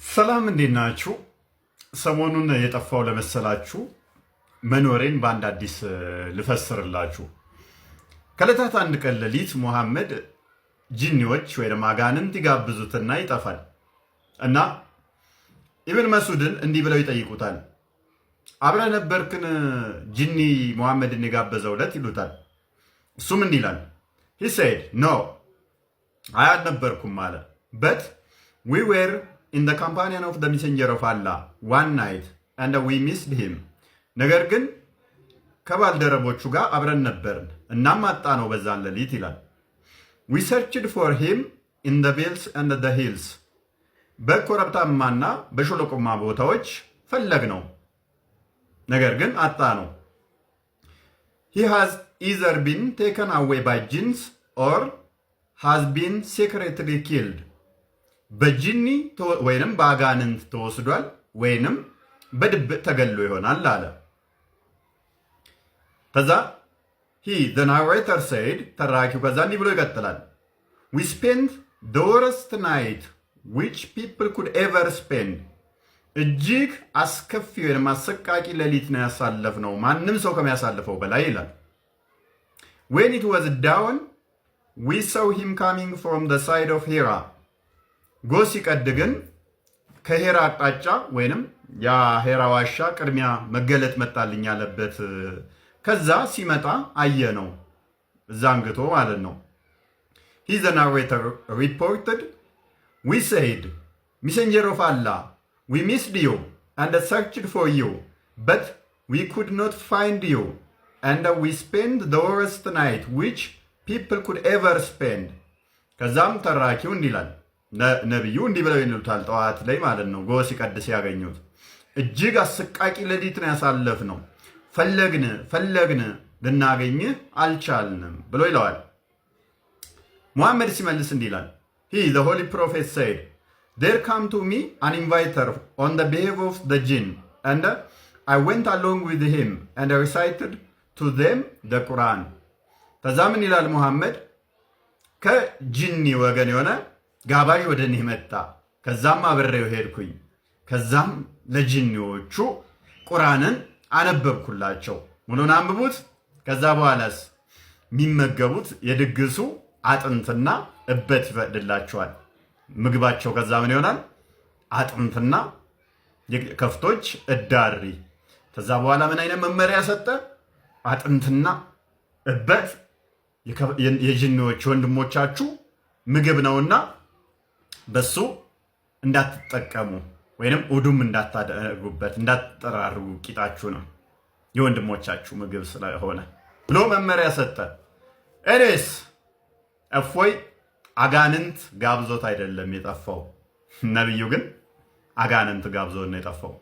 ሰላም እንዴት ናችሁ? ሰሞኑን የጠፋው ለመሰላችሁ መኖሬን በአንድ አዲስ ልፈስርላችሁ። ከዕለታት አንድ ቀን ሌሊት ሙሐመድ ጂኒዎች ወይም አጋንንት ይጋብዙትና ይጠፋል እና ኢብን መስዑድን እንዲህ ብለው ይጠይቁታል። አብረህ ነበርክን ጂኒ ሙሐመድን የጋበዘው ዕለት ይሉታል። እሱም እንዲህ ይላል፣ he said no አልነበርኩም አለ but we were in the companion of the messenger of Allah one night and we missed him ነገር ግን ከባልደረቦቹ ጋር አብረን ነበርን እናም አጣ ነው በዛን ሌሊት ይላል። we searched for him in the vales and the hills በኮረብታማና በሸለቆማ ቦታዎች ፈለግ ነው ነገር ግን አጣ ነው። he has either been taken away by jinns or has been secretly killed በጂኒ ወይንም በአጋንንት ተወስዷል ወይንም በድብቅ ተገሎ ይሆናል አለ። ከዛ the narrator said ተራኪው ከዛ እንዲህ ብሎ ይቀጥላል። we spent the worst night which people could ever spend እጅግ አስከፊ ወይም አሰቃቂ ሌሊት ነው ያሳለፍነው ማንም ሰው ከሚያሳልፈው በላይ ይላል። when it was dawn we saw him coming from the side of Hira ጎህ ሲቀድ ግን ከሄራ አቅጣጫ ወይንም ያ ሄራ ዋሻ ቅድሚያ መገለጥ መጣልኝ ያለበት ከዛ ሲመጣ አየ ነው እዛ አንግቶ ማለት ነው። he the narrator reported we said messenger of Allah we missed you and searched for you but we could not find you and we spent the worst night which people could ever spend ከዛም ተራኪው እንዲላል ነብዩ እንዲህ ብለው ይሉታል ጠዋት ላይ ማለት ነው ጎህ ሲቀድስ ያገኙት እጅግ አሰቃቂ ሌሊት ነው ያሳለፍነው ፈለግን ልናገኝህ አልቻልንም ብሎ ይለዋል። ሙሐመድ ሲመልስ እንዲህ ይላል he the holy prophet said there come to me an inviter on the behalf of the jinn and I went along with him and I recited to them the Quran ተዛምን ይላል ሙሐመድ ከጂኒ ወገን የሆነ ጋባዥ ወደ እኔ መጣ ከዛም አብሬው ሄድኩኝ ከዛም ለጂኒዎቹ ቁርአንን አነበብኩላቸው ምኑን አንብቡት ከዛ በኋላስ የሚመገቡት የድግሱ አጥንትና እበት ይፈቅድላቸዋል ምግባቸው ከዛ ምን ይሆናል አጥንትና የከፍቶች እዳሪ ከዛ በኋላ ምን አይነት መመሪያ ሰጠ አጥንትና እበት የጂኒዎች ወንድሞቻችሁ ምግብ ነውና በሱ እንዳትጠቀሙ ወይንም ኡዱም እንዳታደርጉበት እንዳትጠራርጉ ቂጣችሁ ነው የወንድሞቻችሁ ምግብ ስለሆነ ብሎ መመሪያ ሰጠ። እኔስ እፎይ አጋንንት ጋብዞት አይደለም የጠፋው ነብዩ ግን አጋንንት ጋብዞት ነው የጠፋው።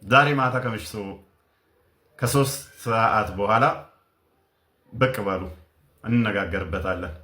ዛሬ ማታ ከምሽቱ ከ3 ሰዓት በኋላ ብቅ በሉ እንነጋገርበታለን።